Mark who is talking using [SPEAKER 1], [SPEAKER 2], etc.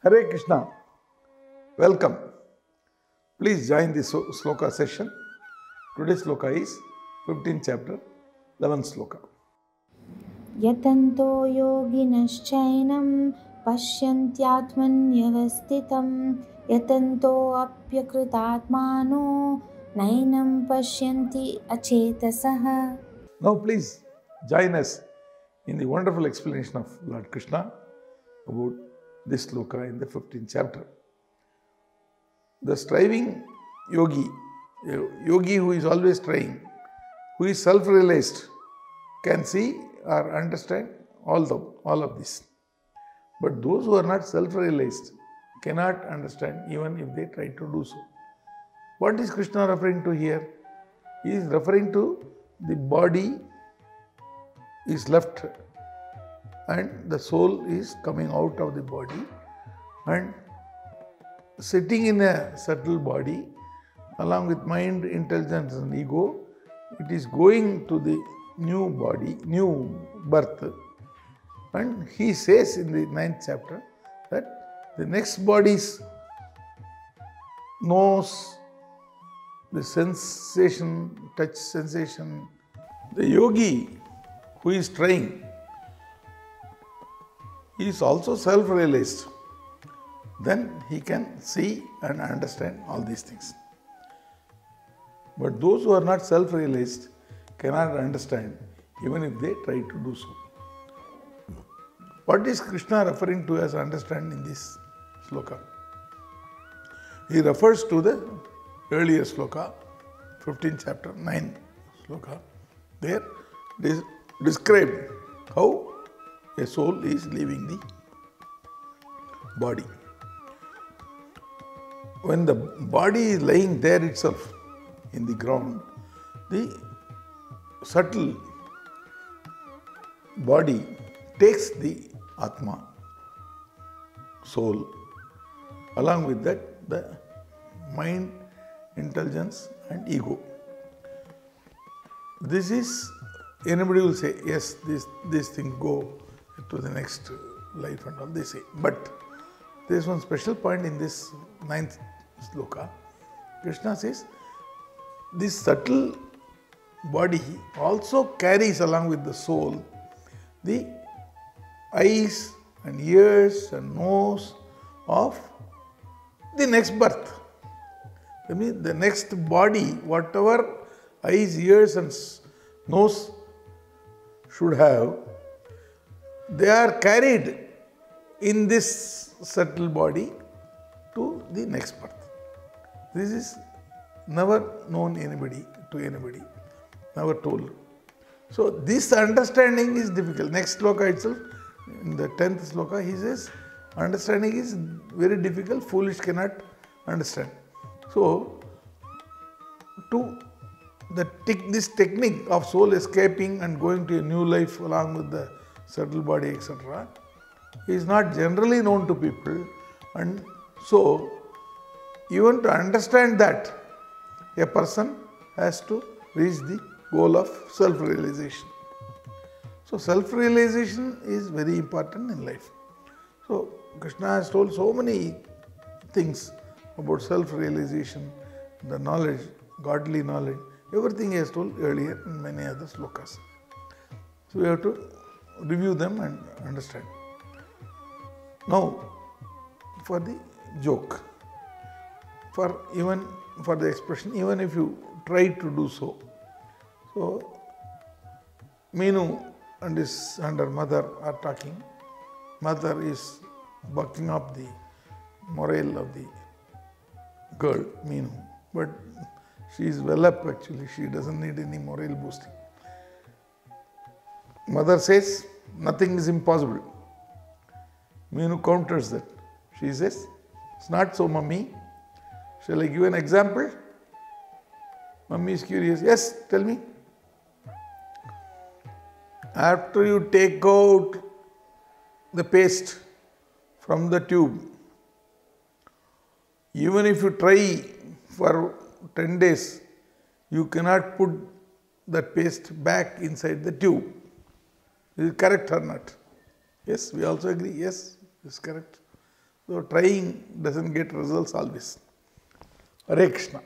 [SPEAKER 1] Hare Krishna. Welcome. Please join this sloka session. Today's sloka is 15th chapter, 11th sloka.
[SPEAKER 2] यतन्तो योगिनश्चैनं पश्यन्त्यात्मन्यवस्थितं यतन्तोऽप्यकृतात्मानो नैनं पश्यन्ति अचेतसः.
[SPEAKER 1] Now please join us in the wonderful explanation of Lord Krishna about this sloka in the 15th chapter. The striving yogi, a yogi who is always trying, who is self-realized, can see or understand all of this. But those who are not self-realized cannot understand even if they try to do so. What is Krishna referring to here? He is referring to the body is left and the soul is coming out of the body and sitting in a subtle body along with mind, intelligence and ego. It is going to the new body, new birth. And he says in the 9th chapter that the next body's nose, the sensation, touch sensation, the yogi who is trying, he is also self-realized. Then he can see and understand all these things. But those who are not self-realized cannot understand even if they try to do so. What is Krishna referring to as understand in this sloka? He refers to the earlier sloka, 15th chapter, 9th sloka. There it is described how a soul is leaving the body. When the body is lying there itself in the ground, the subtle body takes the Atma, soul, along with that the mind, intelligence and ego. This is, anybody will say, yes, this thing go to the next life and all they say. But there is one special point in this 9th sloka. Krishna says, this subtle body also carries along with the soul the eyes and ears and nose of the next birth. I mean, the next body, whatever eyes, ears and nose should have, they are carried in this subtle body to the next birth. This is never known to anybody, never told. So this understanding is difficult. Next sloka itself, in the 10th sloka, he says, understanding is very difficult, foolish cannot understand. So, this technique of soul escaping and going to a new life along with the subtle body, etc., is not generally known to people. And so, even to understand that, a person has to reach the goal of self-realization. So, self-realization is very important in life. So, Krishna has told so many things about self-realization, the knowledge, godly knowledge, everything he has told earlier in many other slokas. So, we have to review them and understand. Now, for the joke, for the expression, even if you try to do so. So, Meenu and her mother are talking. Mother is bucking up the morale of the girl, Meenu. But she is well up actually, she doesn't need any morale boosting. Mother says, nothing is impossible. Meenu counters that. She says, it's not so, mummy. Shall I give an example? Mummy is curious. Yes, tell me. After you take out the paste from the tube, even if you try for 10 days, you cannot put that paste back inside the tube. Is it correct or not? Yes, we also agree. Yes, it's correct. So trying doesn't get results always. Hare Krishna.